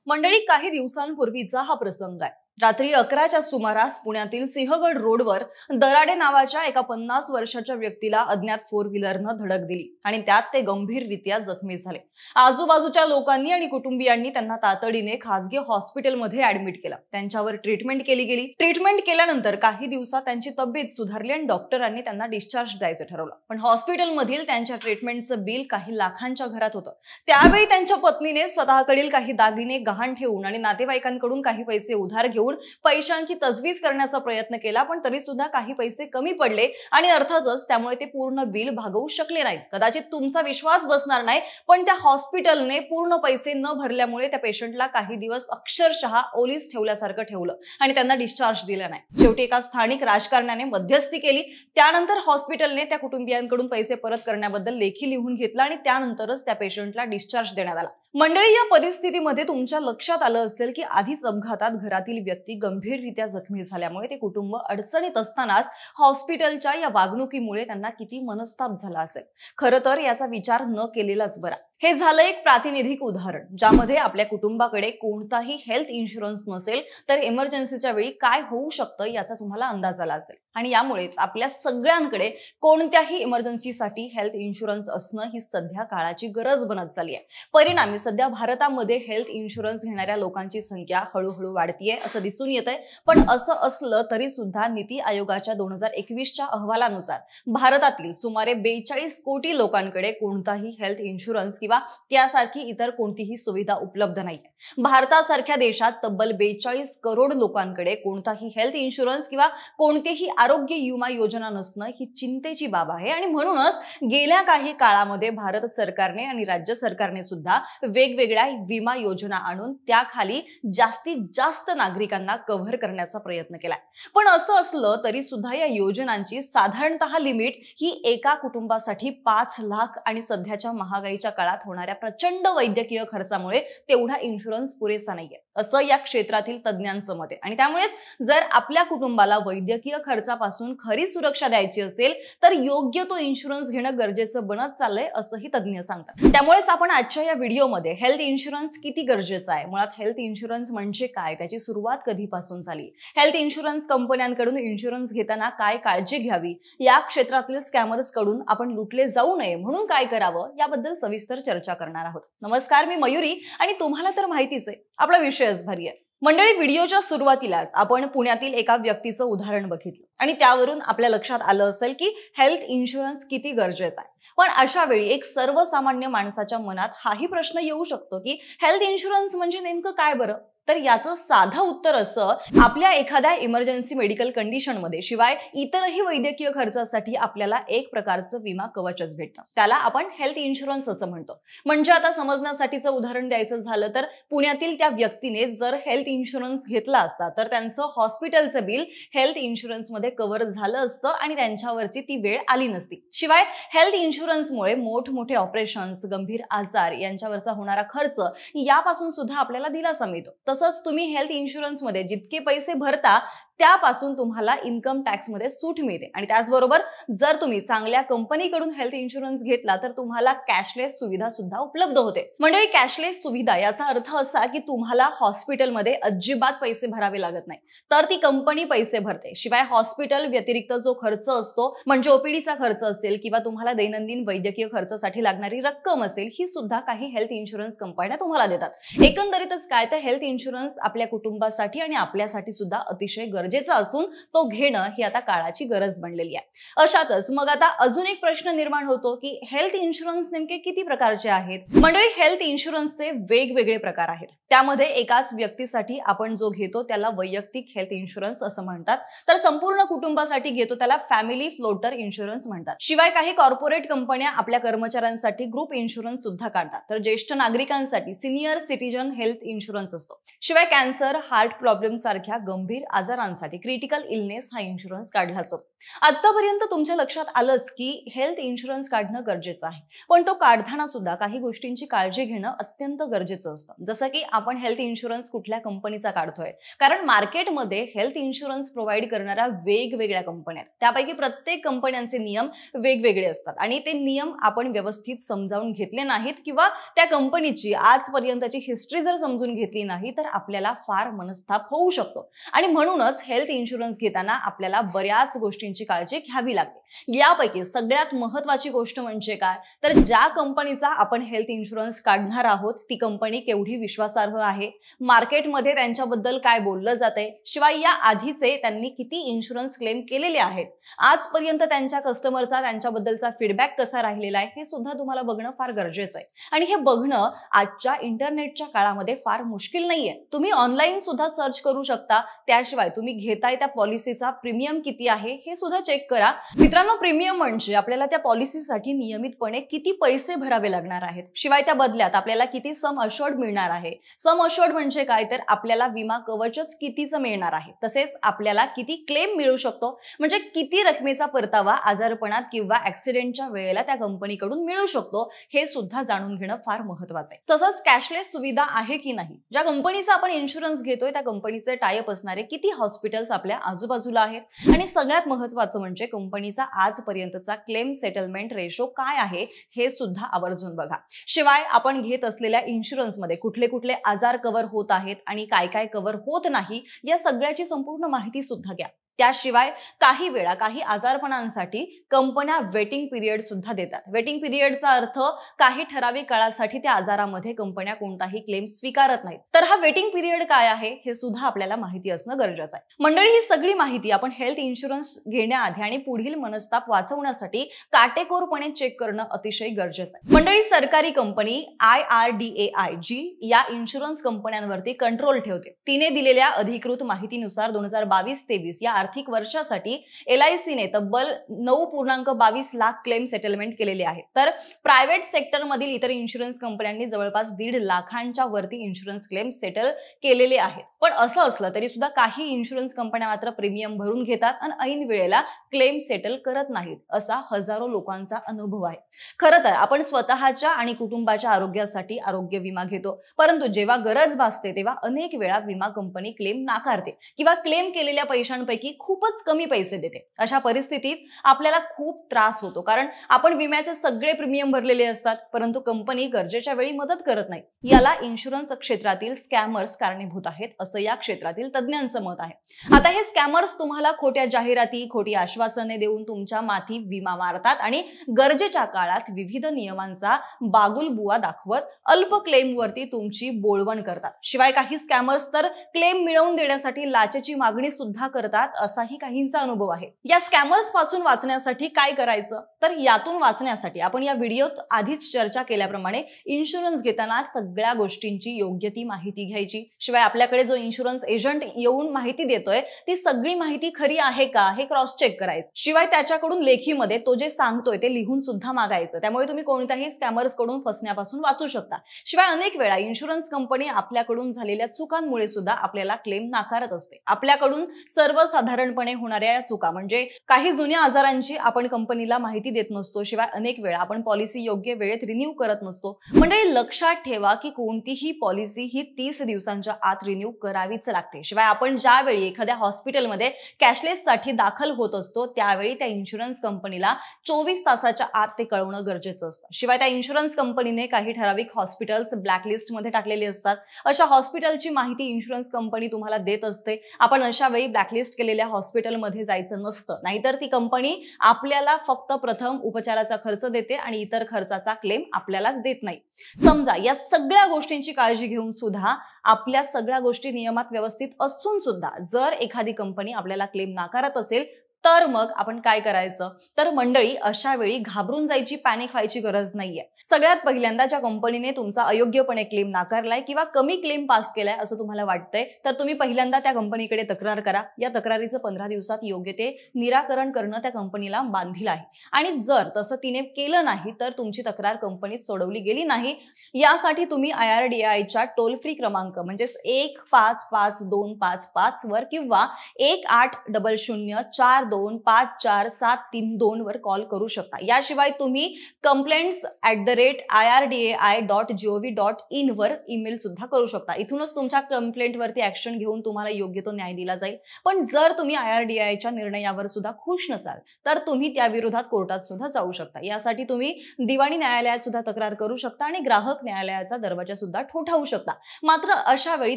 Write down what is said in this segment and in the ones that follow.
मंडळी, काही दिवसांपूर्वीचा हा प्रसंग आहे। रात्री 11च्या सुमारास पुण्यातील सिंहगड रोडवर दराडे नावाच्या एका 50 वर्षाच्या व्यक्तीला अज्ञात फोर व्हीलरनं धडक दिली आणि त्यात ते गंभीररित्या जखमी झाले। आजूबाजूच्या लोकांनी आणि कुटुंबियांनी त्यांना तातडीने खासगी हॉस्पिटलमध्ये ऍडमिट केलं। त्यांच्यावर ट्रीटमेंट केली गेली। ट्रीटमेंट केल्यानंतर काही दिवसात त्यांची तब्येत सुधारली आणि डॉक्टरांनी त्यांना डिस्चार्ज द्यायचं ठरवलं। पण हॉस्पिटलमधील त्यांच्या ट्रीटमेंटचं बिल काही लाखांच्या घरात होतं। त्यावेळी त्यांच्या पत्नीने स्वतःकडील काही दागिने गहाण ठेवून आणि नातेवाईकांकडून काही पैसे उधार घेऊन पैशांची तजवीज करण्याचा प्रयत्न केला, पण तरी सुद्धा काही पैसे कमी पडले आणि अर्थातच त्यामुळे ते पूर्ण बिल भागवू शकले नाहीत। कदाचित तुमचा विश्वास बसणार नाही, पण त्या हॉस्पिटलने पूर्ण पैसे न भरल्यामुळे त्या पेशंटला काही दिवस अक्षरशः ओलीस ठेवल्यासारखं ठेवलं आणि त्यांना डिस्चार्ज दिला नाही। शेवटी एका स्थानिक राजकारण्याने मध्यस्थी केली। त्यानंतर हॉस्पिटलने त्या कुटुंबियांकडून पैसे परत करण्याबद्दल लेखी लिहून घेतलं आणि त्यानंतरच त्या पेशंटला डिस्चार्ज देण्यात आला। मंडळी, या परिस्थितीमध्ये तुमच्या लक्षात आलं असेल की आधीच अपघातात घरातील व्यक्ती गंभीररित्या जखमी झाल्यामुळे ते कुटुंब अडचणीत असतानाच हॉस्पिटलच्या या वागणुकीमुळे त्यांना किती मनस्ताप झाला असेल। खरं तर याचा विचार न केलेलाच बरा। हे झालं एक प्रातिनिधिक उदाहरण, ज्यामध्ये आपल्या कुटुंबाकडे कोणताही हेल्थ इन्शुरन्स नसेल तर इमर्जन्सीच्या वेळी काय होऊ शकतं याचा तुम्हाला अंदाज आला असेल। आणि यामुळेच आपल्या सगळ्यांकडे कोणत्याही इमर्जन्सीसाठी हेल्थ इन्शुरन्स असणं ही सध्या काळाची गरज बनत चालली आहे। परिणामी सध्या भारतामध्ये हेल्थ इन्शुरन्स घेणाऱ्या लोकांची संख्या हळूहळू वाढतीये असं दिसून येतंय। पण असं असलं तरी सुद्धा नीती आयोगाच्या 2021च्या अहवालानुसार भारतातील सुमारे 42 कोटी लोकांकडे कोणताही हेल्थ इन्शुरन्स किंवा त्यासारखी इतर कोणतीही सुविधा उपलब्ध नाहीये। भारतासारख्या देशात तब्बल 42 करोड लोकांकडे कोणताही हेल्थ इन्शुरन्स किंवा कोणतीही आरोग्य विमा योजना नसणं ही चिंतेची बाब आहे। आणि म्हणूनच गेल्या काही काळामध्ये भारत सरकारने आणि राज्य सरकारने सुद्धा वेगवेगळ्या विमा योजना आणून त्याखाली जास्तीत जास्त नागरिकांना कव्हर करण्याचा प्रयत्न केलाय। पण असं असलं तरी सुद्धा या योजनांची साधारणतः लिमिट ही एका कुटुंबासाठी 5 लाख आणि सध्याच्या महागाईच्या काळात होणाऱ्या प्रचंड वैद्यकीय खर्चामुळे तेवढा इन्शुरन्स पुरेसा नाहीये असं या क्षेत्रातील तज्ञांचं मत आहे। आणि त्यामुळेच जर आपल्या कुटुंबाला वैद्यकीय खर्चापासून खरी सुरक्षा द्यायची असेल तर योग्य तो इन्शुरन्स घेणं गरजेचं बनत चाललंय असंही तज्ञ सांगतात। त्यामुळेच आपण आजच्या या व्हिडिओमध्ये हेल्थ इन्शुरन्स किती गरजेचं आहे, मुळात हेल्थ इन्शुरन्स म्हणजे काय, त्याची सुरुवात कधीपासून झाली, हेल्थ इन्शुरन्स कंपन्यांकडून इन्शुरन्स घेताना काय काळजी घ्यावी, या क्षेत्रातील स्कॅमर्स कडून आपण लुटले जाऊ नये म्हणून काय करावं याबद्दल सविस्तर चर्चा करणार आहोत। नमस्कार, मी मयुरी आणि तुम्हाला तर माहितीच आहे आपला विषयच भारी आहे। मंडळी, व्हिडिओच्या सुरुवातीलाच आपण पुण्यातील एका व्यक्तीचं उदाहरण बघितलं आणि त्यावरून आपल्या लक्षात आलं असेल की हेल्थ इन्शुरन्स किती गरजेचं आहे। पण अशा वेळी एक सर्वसामान्य माणसाच्या मनात हाही प्रश्न येऊ शकतो की हेल्थ इन्शुरन्स म्हणजे नेमकं काय बरं? तर याचं साधं उत्तर असं, आपल्या एखाद्या इमर्जन्सी मेडिकल कंडिशन मध्ये शिवाय इतरही वैद्यकीय खर्चासाठी आपल्याला एक प्रकारचं विमा कवचच भेटतं, त्याला आपण हेल्थ इन्शुरन्स असं म्हणतो। म्हणजे आता समजण्यासाठीचं उदाहरण द्यायचं झालं तर पुण्यातील त्या व्यक्तीने जर हेल्थ इन्शुरन्स घेतला असता तर त्यांचं हॉस्पिटलचं बिल हेल्थ इन्शुरन्स मध्ये कव्हर झालं असतं आणि त्यांच्यावरची ती वेळ आली नसती। शिवाय हेल्थ इन्शुरन्समुळे मोठमोठे ऑपरेशन्स, गंभीर आजार यांच्यावरचा होणारा खर्च यापासून सुद्धा आपल्याला दिलासा मिळतो। तसंच तुम्ही हेल्थ इन्शुरन्स मध्ये जितके पैसे भरता त्यापासून तुम्हाला इन्कम टॅक्स मध्ये सूट मिळते। आणि त्याचबरोबर जर तुम्ही चांगल्या कंपनीकडून हेल्थ इन्शुरन्स घेतला तर तुम्हाला कॅशलेस सुविधा सुद्धा उपलब्ध होते। म्हणजे कॅशलेस सुविधा याचा अर्थ असा की तुम्हाला हॉस्पिटलमध्ये अजिबात पैसे भरावे लागत नाही, तर ती कंपनी पैसे भरते। शिवाय हॉस्पिटल व्यतिरिक्त जो खर्च असतो म्हणजे ओपीडीचा खर्च असेल किंवा तुम्हाला दैनंदिन वैद्यकीय खर्चासाठी लागणारी रक्कम असेल, ही सुद्धा काही हेल्थ इन्शुरन्स कंपन्या तुम्हाला देतात। एकंदरीतच काय तर हेल्थ इन्शुरन्स आपल्या कुटुंबासाठी आणि आपल्यासाठी सुद्धा अतिशय गरजेचा असून तो घेणं ही आता काळाची गरज बनलेली आहे। अशातच मग आता अजून एक प्रश्न निर्माण होतो की हेल्थ इन्शुरन्स नेमके किती प्रकारचे आहेत? मंडळी, हेल्थ इन्शुरन्सचे वेगवेगळे प्रकार आहेत। त्यामध्ये एकाच व्यक्तीसाठी आपण जो घेतो त्याला वैयक्तिक हेल्थ इन्शुरन्स असं म्हणतात, तर संपूर्ण कुटुंबासाठी घेतो त्याला फॅमिली फ्लोटर इन्शुरन्स म्हणतात। शिवाय काही कॉर्पोरेट कंपन्या आपल्या कर्मचाऱ्यांसाठी ग्रुप इन्शुरन्स सुद्धा काढतात, तर ज्येष्ठ नागरिकांसाठी सिनियर सिटीजन हेल्थ इन्शुरन्स असतो। शिवाय कॅन्सर, हार्ट प्रॉब्लेम सारख्या गंभीर आजारांसाठी क्रिटिकल इलनेस हा इन्शुरन्स काढला जातो. आतापर्यंत तुमच्या लक्षात आलंच की हेल्थ इन्शुरन्स काढणं गरजेचं आहे, पण तो काढताना सुद्धा काही गोष्टींची काळजी घेणं अत्यंत गरजेचं असतं. जसं की आपण हेल्थ इन्शुरन्स कुठल्या कंपनीचा काढतोय, कारण मार्केटमध्ये हेल्थ इन्शुरन्स प्रोव्हाइड करणाऱ्या वेगवेगळ्या कंपन्या आहेत. त्यापैकी प्रत्येक कंपन्यांचे नियम वेगवेगळे असतात आणि ते नियम आपण व्यवस्थित समजावून घेतले नाहीत किंवा त्या कंपनीची आजपर्यंतची हिस्ट्री जर समजून घेतली नाही तर आपल्याला फार मनस्ताप होऊ शकतो. आणि म्हणूनच हेल्थ इन्शुरन्स घेताना आपल्याला बऱ्याच गोष्टींची काळजी घ्यावी लागते. यापैकी सगळ्यात महत्त्वाची गोष्ट म्हणजे काय, तर ज्या कंपनीचा आपण हेल्थ इन्शुरन्स काढणार आहोत ती कंपनी केवढी विश्वासार्ह आहे, मार्केटमध्ये त्यांच्याबद्दल काय बोललं जातंय, शिवाय या आधीचे त्यांनी किती इन्शुरन्स क्लेम केलेले आहेत, आजपर्यंत त्यांच्या कस्टमरचा त्यांच्याबद्दलचा फीडबॅक कसा राहिलेला आहे हे सुद्धा तुम्हाला बघणं फार गरजेचं आहे. आणि हे बघणं आजच्या इंटरनेटच्या काळामध्ये फार मुश्किल नाहीये. तुम्ही ऑनलाईन सुद्धा सर्च करू शकता. त्याशिवाय तुम्ही घेताय त्या पॉलिसीचा प्रीमियम किती आहे हे सुद्धा चेक करा. मित्रांनो, प्रीमियम म्हणजे आपल्याला त्या पॉलिसीसाठी नियमितपणे किती पैसे भरावे लागणार आहेत, शिवाय त्या बदल्यात आपल्याला किती सम अश्योर्ड मिळणार आहे. सम अश्योर्ड म्हणजे काय, तर आपल्याला विमा कवचच कितीचं मिळणार आहे, तसेच आपल्याला किती क्लेम मिळू शकतो, म्हणजे किती रकमेचा परतावा आजारपणात किंवा ऍक्सिडेंटच्या वेळेला त्या कंपनीकडून मिळू शकतो, हे सुद्धा जाणून घेणं फार महत्त्वाचं आहे. तसंच कॅशलेस सुविधा आहे की नाही, ज्या कंपनीचा आपण इन्शुरन्स घेतोय त्या कंपनीचे टायअप असणारे किती हॉस्पिटल्स आपल्या आजूबाजूला आहेत, आणि सगळ्यात महत्त्वाचं म्हणजे कंपनीचा आजपर्यंतचा क्लेम सेटलमेंट रेशो काय आहे हे सुद्धा आवर्जून बघा. शिवाय आपण घेत असलेल्या इन्शुरन्समध्ये कुठले कुठले आजार कव्हर होत आहेत आणि काय काय कव्हर होत नाही या सगळ्याची संपूर्ण माहिती सुद्धा घ्या. त्याशिवाय काही वेळा काही आजारपणांसाठी कंपन्या वेटिंग पिरियड सुद्धा देतात. वेटिंग पिरियडचा अर्थ काही ठराविक काळासाठी त्या आजारामध्ये कंपन्या कोणताही क्लेम स्वीकारत नाहीत. तर हा वेटिंग पिरियड काय आहे हे सुद्धा आपल्याला माहिती असणं गरजेचं आहे. मंडळी, ही सगळी माहिती आपण हेल्थ इन्शुरन्स घेण्याआधी आणि पुढील मनस्ताप वाचवण्यासाठी काटेकोरपणे चेक करणं अतिशय गरजेचं आहे. मंडळी, सरकारी कंपनी IRDAI जी या इन्शुरन्स कंपन्यांवरती कंट्रोल ठेवते, तिने दिलेल्या अधिकृत माहितीनुसार 2022-23 या आर्थिक वर्षासाठी LICने तब्बल 9.22 लाख क्लेम सेटलमेंट केलेले आहेत. तर प्रायव्हेट सेक्टर मधील इतर इन्शुरन्स कंपन्यांनी जवळपास 1.5 लाखांच्या वरती इन्शुरन्स क्लेम सेटल केलेले आहेत. पण असं असलं तरी सुद्धा काही इन्शुरन्स कंपन्या मात्र प्रीमियम भरून घेतात आणि ऐन वेळेला क्लेम सेटल करत नाहीत, असा हजारो लोकांचा अनुभव आहे. खरं तर आपण स्वतःच्या आणि कुटुंबाच्या आरोग्यासाठी आरोग्य विमा घेतो, परंतु जेव्हा गरज भासते तेव्हा अनेक वेळा विमा कंपनी क्लेम नाकारते किंवा क्लेम केलेल्या पैशांपैकी खूपच कमी पैसे देते. अशा परिस्थितीत आपल्याला खूप त्रास होतो, कारण आपण विम्याचे सगळे प्रीमियम भरलेले असतात, परंतु कंपनी गरजेच्या वेळी मदत करत नाही. याला इन्शुरन्स क्षेत्रातील स्कॅमर्स कारणीभूत आहेत, असं या क्षेत्रातील तज्ञांचं मत आहे. आता हे स्कॅमर्स तुम्हाला खोट्या जाहिराती, खोटी आश्वासने देऊन तुमच्या माथी विमा मारतात आणि गरजेच्या काळात विविध नियमांचा बागुलबुवा दाखवत अल्प क्लेमवरती तुमची बोळवण करतात. शिवाय काही स्कॅमर्स तर क्लेम मिळवून देण्यासाठी लाचेची मागणी सुद्धा करतात, असाही काहींचा अनुभव आहे. या स्कॅमर्स पासून वाचण्यासाठी काय करायचं, तर यातून वाचण्यासाठी आपण या व्हिडिओत आधीच चर्चा केल्याप्रमाणे इन्शुरन्स घेताना सगळ्या गोष्टींची योग्य ती माहिती घ्यायची. शिवाय आपल्याकडे जो इन्शुरन्स एजंट येऊन माहिती देतोय ती सगळी माहिती खरी आहे का हे क्रॉस चेक करायचं. शिवाय त्याच्याकडून लेखीमध्ये तो जे सांगतोय ते लिहून सुद्धा मागायचं. त्यामुळे तुम्ही कोणत्याही स्कॅमर्स कडून फसण्यापासून वाचू शकता. शिवाय अनेक वेळा इन्शुरन्स कंपनी आपल्याकडून झालेल्या चुकांमुळे सुद्धा आपल्याला क्लेम नाकारत असते. आपल्याकडून सर्वसाधारणपणे होणाऱ्या चुका म्हणजे काही जुन्या आजारांची आपण कंपनीला माहिती देत नसतो. शिवाय अनेक वेळा आपण पॉलिसी योग्य वेळेत रिन्यू करत नसतो. म्हणजे लक्षात ठेवा की कोणतीही पॉलिसी ही 30 दिवसांच्या आत रिन्यू करावीच लागते. शिवाय आपण ज्यावेळी एखाद्या हॉस्पिटलमध्ये कॅशलेस साठी दाखल होत असतो त्यावेळी त्या इन्शुरन्स कंपनीला 24 तासाच्या आत ते कळवणं गरजेचं असतं. शिवाय त्या इन्शुरन्स कंपनीने काही ठराविक हॉस्पिटल्स ब्लॅकलिस्ट मध्ये टाकलेले असतात. अशा हॉस्पिटलची माहिती इन्शुरन्स कंपनी तुम्हाला देत असते. आपण अशा वेळी ब्लॅकलिस्ट केलेल्या हॉस्पिटलमध्ये जायचं नसतं, नाहीतर ती कंपनी आपल्याला फक्त प्रथम उपचाराचा खर्च देते आणि इतर खर्चाचा क्लेम आपल्यालाच देत नाही. समजा या सगळ्या गोष्टींची काळजी घेऊन सुद्धा आपल्या सगळ्या गोष्टी नियमात व्यवस्थित असून सुद्धा जर एखादी कंपनी आपल्याला क्लेम नाकारत असेल तर मग आपण काय करायचं? तर मंडळी, अशा वेळी घाबरून जायची, पॅनिक व्हायची गरज नाहीये. सगळ्यात पहिल्यांदा ज्या कंपनीने तुमचा अयोग्यपणे क्लेम नाकारलाय किंवा कमी क्लेम पास केलाय असं तुम्हाला वाटतंय, तर तुम्ही पहिल्यांदा त्या कंपनीकडे तक्रार करा. या तक्रारीचं 15 दिवसात योग्य ते निराकरण करणं त्या कंपनीला बांधील आहे. आणि जर तसं तिने केलं नाही, तर तुमची तक्रार कंपनीत सोडवली गेली नाही, यासाठी तुम्ही IRDAIच्या टोल फ्री क्रमांक म्हणजेच 155255 वर किंवा 1800 4254 732 वर कॉल करू शकता. याशिवाय तुम्ही complaints@irdai.gov.in वर ईमेल सुद्धा करू शकता. इथूनच तुमच्या कंप्लेंट वरती ऍक्शन घेऊन तुम्हाला योग्य तो न्याय दिला जाईल. पण जर तुम्ही IRDAIच्या निर्णयावर सुद्धा खुश नसाल, तर तुम्ही त्या विरोधात कोर्टात सुद्धा जाऊ शकता. यासाठी तुम्ही दिवाणी न्यायालयात सुद्धा तक्रार करू शकता आणि ग्राहक न्यायालयाचा दरवाजा सुद्धा ठोठावू शकता. मात्र अशा वेळी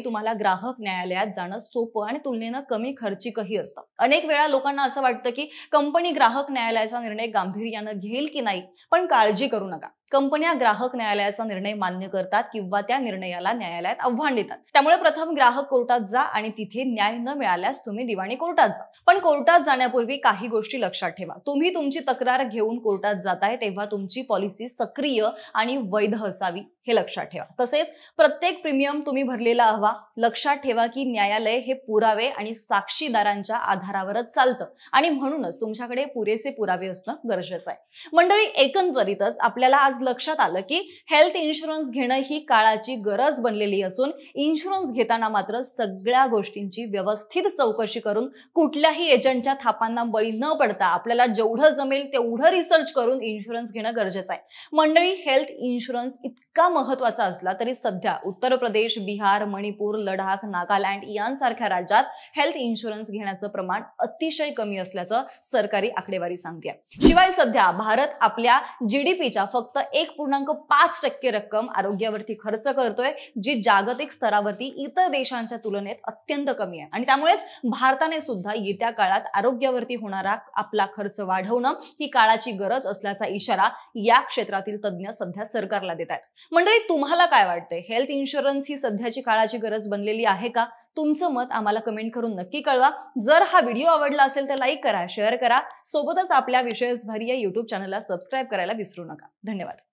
तुम्हाला ग्राहक न्यायालयात जाणं सोपं आणि तुलनेनं कमी खर्चिकही असतं. अनेक वेळा लोकांना असं वाटतं की कंपनी ग्राहक न्यायालयाचा निर्णय गांभीर्यानं घेईल की नाही, पण काळजी करू नका. कंपन्या ग्राहक न्यायालयाचा निर्णय मान्य करतात किंवा त्या निर्णयाला न्यायालयात आव्हान देतात. त्यामुळे प्रथम ग्राहक कोर्टात जा आणि तिथे न्याय न मिळाल्यास तुम्ही दिवाणी कोर्टात जा. पण कोर्टात जाण्यापूर्वी काही गोष्टी लक्षात ठेवा. तुम्ही तुमची तक्रार घेऊन कोर्टात जाताय तेव्हा तुमची पॉलिसी सक्रिय आणि वैध असावी, हे लक्षात ठेवा. तसेच प्रत्येक प्रीमियम तुम्ही भरलेला हवा. लक्षात ठेवा की न्यायालय हे पुरावे आणि साक्षीदारांच्या आधारावरच चालतं आणि म्हणूनच तुमच्याकडे पुरेसे पुरावे असणं गरजेचं आहे. मंडळी, एकंदरीतच आपल्याला आज लक्षात आलं की हेल्थ इन्शुरन्स घेणं ही काळाची गरज बनलेली असून इन्शुरन्स घेताना मात्र सगळ्या गोष्टींची व्यवस्थित चौकशी करून कुठल्याही एजंटच्या थापांना बळी न पडता आपल्याला जेवढं जमेल तेवढं रिसर्च करून इन्शुरन्स घेणं गरजेचं आहे. मंडळी, हेल्थ इन्शुरन्स इतका महत्वाचा असला तरी सध्या उत्तर प्रदेश, बिहार, मणिपूर, लडाख, नागालँड यांसारख्या राज्यात हेल्थ इन्शुरन्स घेण्याचं प्रमाण अतिशय कमी असल्याचं सरकारी आकडेवारी सांगते. शिवाय सध्या भारत आपल्या GDPच्या फक्त 1.5% रक्कम आरोग्यावरती खर्च करतोय, जी जागतिक स्तरावरती इतर देशांच्या तुलनेत अत्यंत कमी आहे. आणि त्यामुळेच भारताने सुद्धा येत्या काळात आरोग्यावरती होणारा आपला खर्च वाढवणं ही काळाची गरज असल्याचा इशारा या क्षेत्रातील तज्ञ सध्या सरकारला देत आहेत. मंडळी, तुम्हाला काय वाटतंय? हेल्थ इन्शुरन्स ही सध्याची काळाची गरज बनलेली आहे का? तुमचं मत आम्हाला कमेंट करून नक्की कळवा. जर हा व्हिडिओ आवडला असेल तर लाईक करा, शेअर करा. सोबतच आपल्या विषयच भारी या YouTube चॅनलला सबस्क्राईब करायला विसरू नका. धन्यवाद.